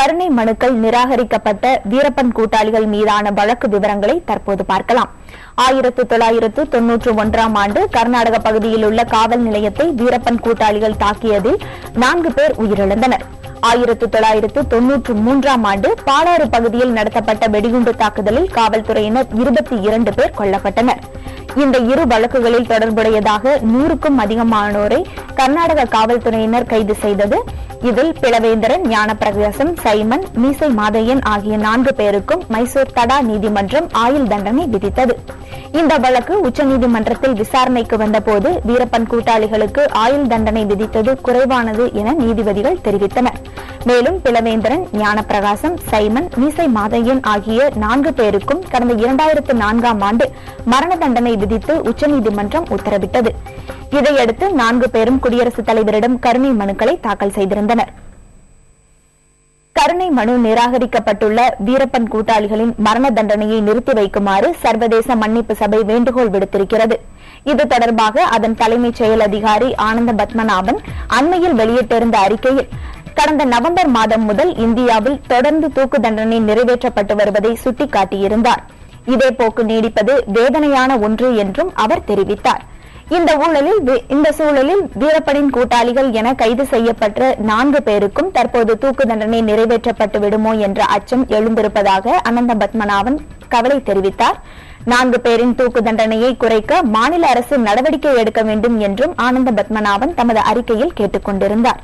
கருணை மனுக்கள் நிராகரிக்கப்பட்ட வீரப்பன் கூட்டாளிகள் மீதான வழக்கு விவரங்களை தற்போது பார்க்கலாம். 1991ஆம் ஆண்டு கர்நாடக பகுதியில் உள்ள காவல் நிலையத்தை வீரப்பன் கூட்டாளிகள் தாக்கியதில் 4 பேர் உயிரிழந்தனர். 1993ஆம் ஆண்டு பாலாறு பகுதியில் நடத்தப்பட்ட வெடிகுண்டு தாக்குதலில் காவல்துறையினர் 22 பேர் கொல்லப்பட்டனர். இந்த இரு வழக்குகளில் தொடர்புடையதாக 100க்கும் அதிகமானோரை கர்நாடக காவல்துறையினர் கைது செய்தது. இதில் பிளவேந்திரன், ஞானப்பிரகாசம், சைமன், மீசை மாதையன் ஆகிய 4 பேருக்கும் மைசூர் தடா நீதிமன்றம் ஆயுள் தண்டனை விதித்தது. இந்த வழக்கு உச்சநீதிமன்றத்தில் விசாரணைக்கு வந்தபோது வீரப்பன் கூட்டாளிகளுக்கு ஆயுள் தண்டனை விதித்தது குறைவானது என நீதிபதிகள் தெரிவித்தனர். மேலும் பிளவேந்திரன், ஞானப்பிரகாசம், சைமன், மீசை மாதையன் ஆகிய 4 பேருக்கும் கடந்த 2004ஆம் ஆண்டு மரண தண்டனை விதித்து உச்சநீதிமன்றம் உத்தரவிட்டது. இதையடுத்து 4 பேரும் குடியரசுத் தலைவரிடம் கருணை மனுக்களை தாக்கல் செய்திருந்தனர். கருணை மனு நிராகரிக்கப்பட்டுள்ள வீரப்பன் கூட்டாளிகளின் மரண தண்டனையை நிறுத்தி வைக்குமாறு சர்வதேச மன்னிப்பு சபை வேண்டுகோள் விடுத்திருக்கிறது. இது தொடர்பாக அதன் தலைமைச் செயல் அதிகாரி ஆனந்த பத்மநாபன் அண்மையில் வெளியிட்டிருந்த அறிக்கையில் கடந்த நவம்பர் மாதம் முதல் இந்தியாவில் தொடர்ந்து தூக்கு தண்டனை நிறைவேற்றப்பட்டு வருவதை சுட்டிக்காட்டியிருந்தார். இதே போக்கு நீடிப்பது வேதனையான ஒன்று என்றும் அவர் தெரிவித்தார். இந்த சூழலில் வீரப்பனின் கூட்டாளிகள் என கைது செய்யப்பட்ட 4 பேருக்கும் தற்போது தூக்கு தண்டனை நிறைவேற்றப்பட்டு விடுமோ என்ற அச்சம் எழுந்திருப்பதாக அனந்த பத்மநாபன் கவலை தெரிவித்தார். 4 பேரின் தூக்கு தண்டனையை குறைக்க மாநில அரசு நடவடிக்கை எடுக்க வேண்டும் என்றும் ஆனந்த பத்மநாபன் தமது அறிக்கையில் கேட்டுக் கொண்டிருந்தார்.